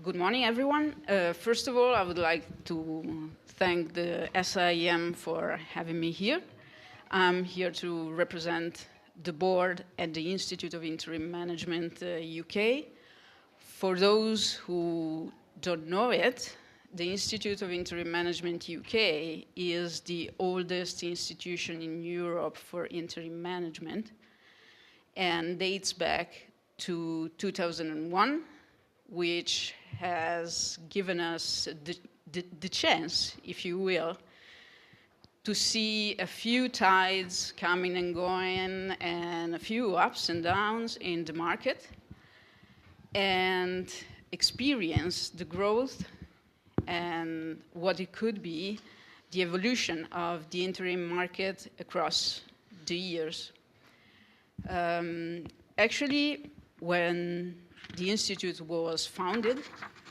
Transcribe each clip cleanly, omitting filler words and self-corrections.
Good morning, everyone. First of all, I would like to thank the SIEM for having me here. I'm here to represent the board at the Institute of Interim Management UK. For those who don't know it, the Institute of Interim Management UK is the oldest institution in Europe for interim management and dates back to 2001, which has given us the chance, if you will, to see a few tides coming and going and a few ups and downs in the market and experience the growth and what it could be, the evolution of the interim market across the years. Actually, when the Institute was founded,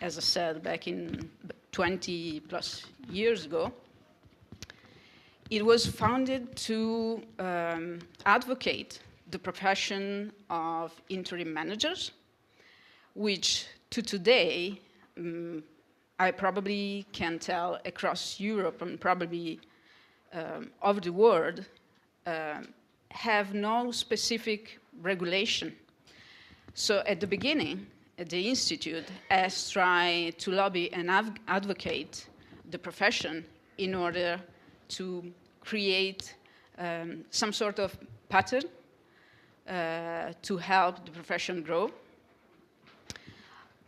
as I said, back in 20 plus years ago, it was founded to advocate the profession of interim managers, which to today, I probably can tell across Europe and probably over the world, have no specific regulation. So at the beginning, the Institute has tried to lobby and advocate the profession in order to create some sort of pattern to help the profession grow.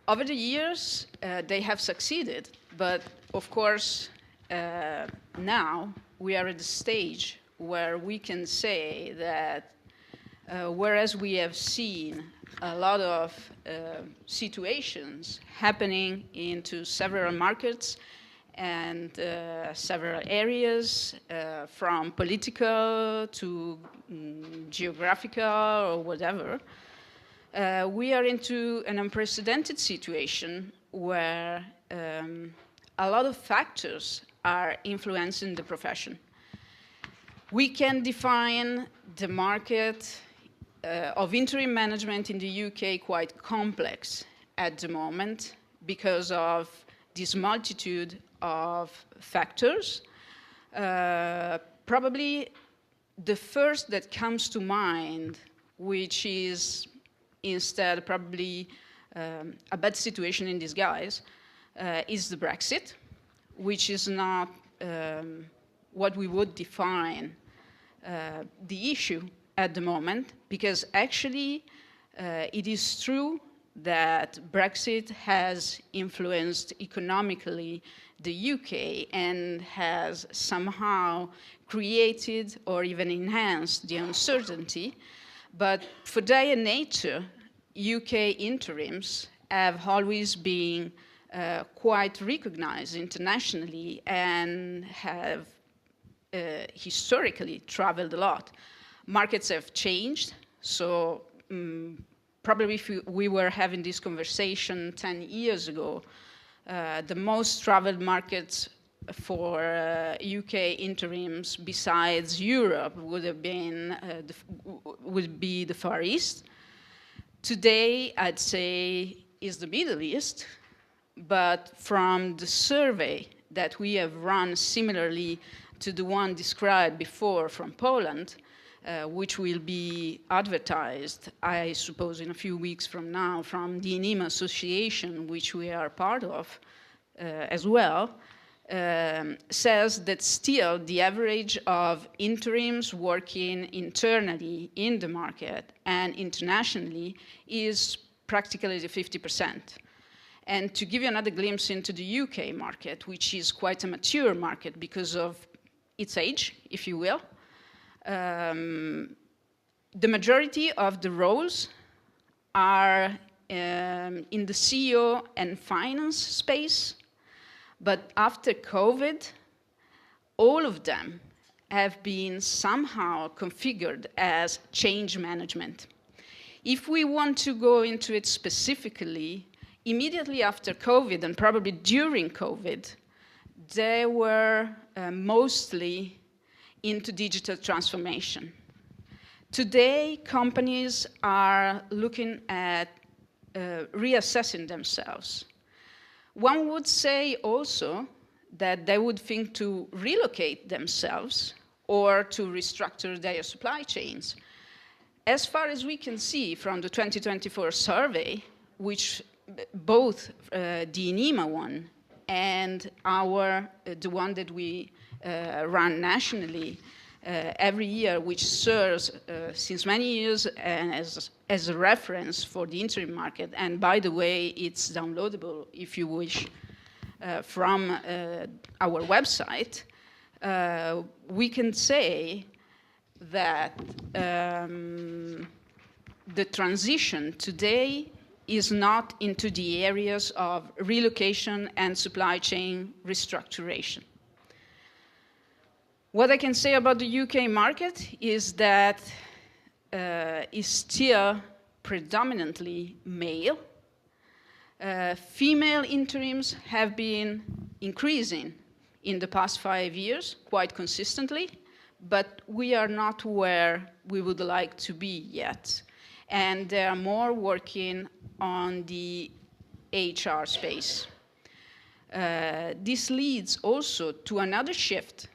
Over the years, they have succeeded, but of course, now we are at the stage where we can say that whereas we have seen a lot of situations happening into several markets and several areas, from political to geographical or whatever, we are into an unprecedented situation where a lot of factors are influencing the profession. We can define the market of interim management in the UK quite complex at the moment because of this multitude of factors. Probably the first that comes to mind, which is instead probably a bad situation in disguise, is the Brexit, which is not what we would define the issue at the moment, because actually it is true that Brexit has influenced economically the UK and has somehow created or even enhanced the uncertainty. But for their nature, UK interims have always been quite recognized internationally and have historically traveled a lot. Markets have changed, so probably if we were having this conversation 10 years ago, the most traveled markets for UK interims besides Europe would have been would be the Far East. Today, I'd say is the Middle East, but from the survey that we have run similarly to the one described before from Poland, which will be advertised, I suppose, in a few weeks from now from the INEMA Association, which we are part of as well, says that still the average of interims working internally in the market and internationally is practically 50%. And to give you another glimpse into the UK market, which is quite a mature market because of its age, if you will, the majority of the roles are in the CEO and finance space, but after COVID, all of them have been somehow configured as change management. If we want to go into it specifically, immediately after COVID and probably during COVID, they were mostly into digital transformation. Today, companies are looking at reassessing themselves. One would say also that they would think to relocate themselves or to restructure their supply chains. As far as we can see from the 2024 survey, which both the INEMA one and the one that we run nationally every year, which serves since many years as a reference for the interim market. And by the way, it's downloadable if you wish from our website. We can say that the transition today is not into the areas of relocation and supply chain restructuration. What I can say about the UK market is that it's still predominantly male. Female interims have been increasing in the past 5 years quite consistently, but we are not where we would like to be yet. And they are more working on the HR space. This leads also to another shift,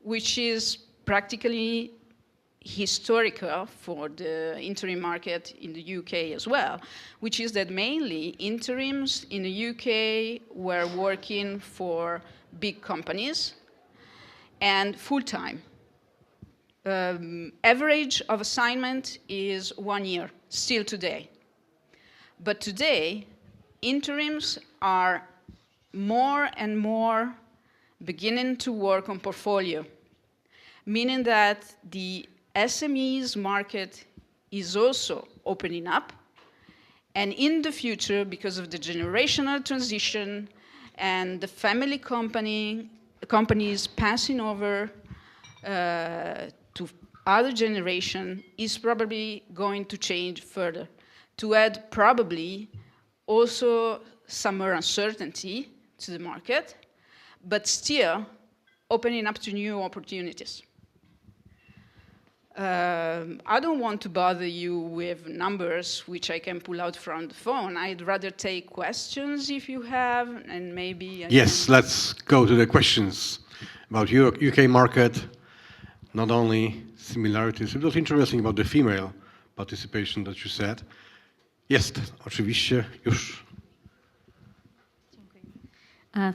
which is practically historical for the interim market in the UK as well, which is that mainly interims in the UK were working for big companies and full-time. Average of assignment is 1 year, still today. But today, interims are more and more beginning to work on portfolio, meaning that the SMEs market is also opening up. And in the future, because of the generational transition and the family companies passing over to other generation, is probably going to change further. To add probably also some more uncertainty to the market, but still opening up to new opportunities. I don't want to bother you with numbers which I can pull out from the phone. I'd rather take questions if you have, and maybe... Yes, let's go to the questions about your UK market. Not only similarities, it was interesting about the female participation that you said. Jest, oczywiście, już.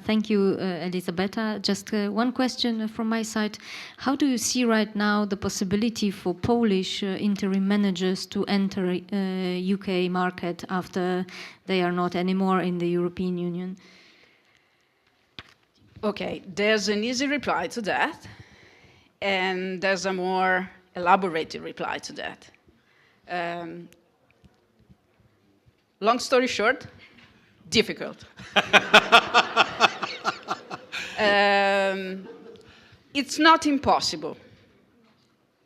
Thank you, Elisabetta. Just one question from my side. How do you see right now the possibility for Polish interim managers to enter UK market after they are not anymore in the European Union? Okay, there's an easy reply to that, and there's a more elaborated reply to that. Long story short, difficult. It's not impossible.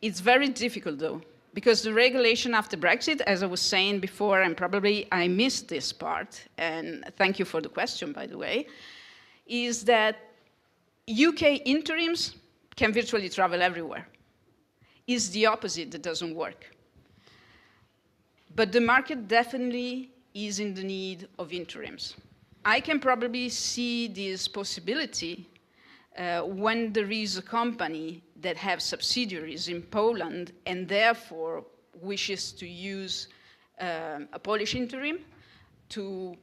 It's very difficult, though, because the regulation after Brexit, as I was saying before, and probably I missed this part, and thank you for the question, by the way, is that UK interims can virtually travel everywhere. It's the opposite that doesn't work. But the market definitely is in the need of interims. I can probably see this possibility when there is a company that has subsidiaries in Poland and therefore wishes to use a Polish interim to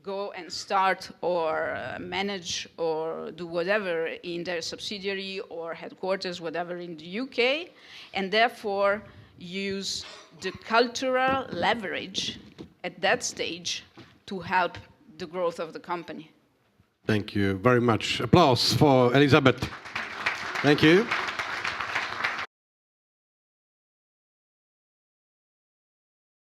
go and start or manage or do whatever in their subsidiary or headquarters, whatever in the UK, and therefore use the cultural leverage at that stage to help the growth of the company. Thank you very much. Applause for Elisabeth. Thank you.